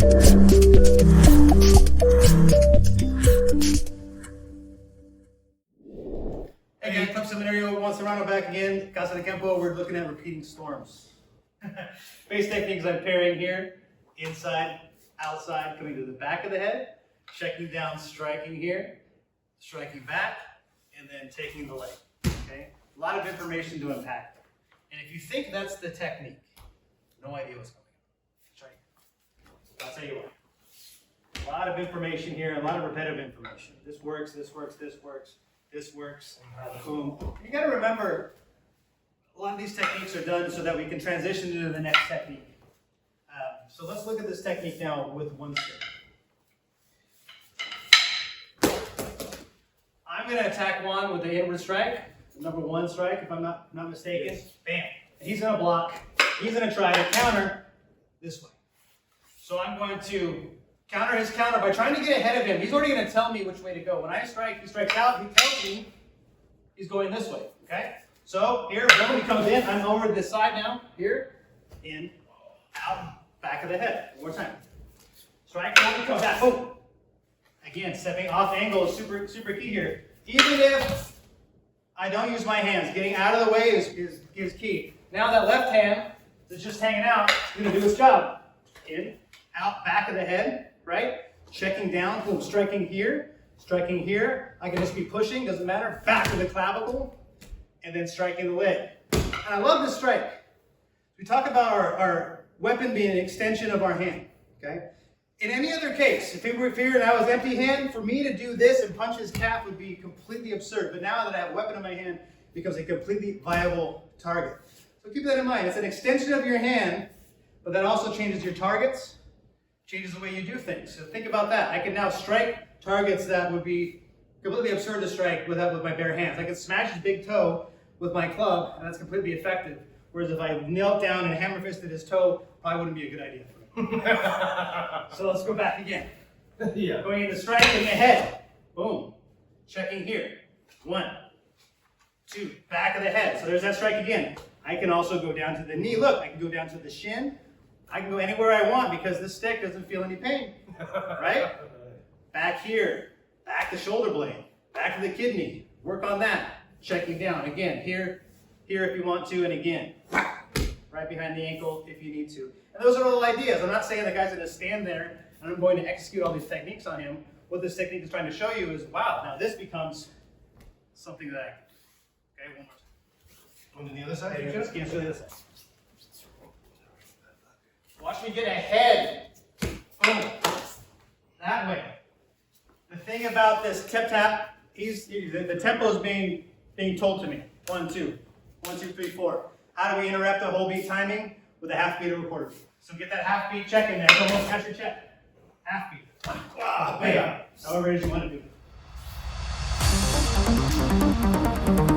Hey guys, Club Seminario, Juan Serrano back again. Casa de Campo, we're looking at repeating storms. Base techniques I'm pairing here, inside, outside, coming to the back of the head, checking down, striking here, striking back, and then taking the leg, okay? A lot of information to unpack. And if you think that's the technique, no idea what's going on. Try it. I'll tell you what. A lot of information here, a lot of repetitive information. This works, this works, this works. This works, boom. You got to remember, a lot of these techniques are done so that we can transition to the next technique. So let's look at this technique now with one stick. I'm going to attack Juan with the inward strike, number one strike, if I'm not mistaken. Yes. Bam. And he's going to block. He's going to try to counter this way. So I'm going to counter his counter by trying to get ahead of him. He's already going to tell me which way to go. When I strike, he strikes out. He tells me he's going this way. Okay? So here, boom, he comes in. I'm over to this side now. Here, in, out, back of the head. One more time. Strike, boom, come back. Boom. Again, stepping off angle is super key here. Even if I don't use my hands, getting out of the way is key. Now that left hand that's just hanging out is going to do its job. In, out, back of the head. Right? Checking down, boom, striking here. I can just be pushing, doesn't matter. Back to the clavicle, and then striking the leg. And I love this strike. We talk about our weapon being an extension of our hand. Okay? In any other case, if it were here and I was empty hand, for me to do this and punch his calf would be completely absurd. But now that I have a weapon in my hand, it becomes a completely viable target. So keep that in mind. It's an extension of your hand, but that also changes your targets. Changes the way you do things. So think about that. I can now strike targets that would be completely absurd to strike with my bare hands. I can smash his big toe with my club, and that's completely effective. Whereas if I knelt down and hammer fisted his toe, probably wouldn't be a good idea for me. So let's go back again. Yeah. Going into strike in the head. Boom. Checking here. 1, 2. Back of the head. So there's that strike again. I can also go down to the knee. Look, I can go down to the shin. I can go anywhere I want because this stick doesn't feel any pain, right? Back here, back the shoulder blade, back to the kidney. Work on that. Checking down. Again, here if you want to, and again, right behind the ankle if you need to. And those are all ideas. I'm not saying the guy's going to stand there and I'm going to execute all these techniques on him. What this technique is trying to show you is, wow, now this becomes something that I can. Okay, one more time. Going to the other side? Okay, just cancel the other side. Watch me get ahead. Boom. That way. The thing about this tap, the tempo is being told to me. 1, 2. 1, 2, 3, 4. How do we interrupt the whole beat timing? With a half beat or a quarter beat. So get that half beat check in there. Don't catch your check. Half beat. Bam. However it is you want to do it.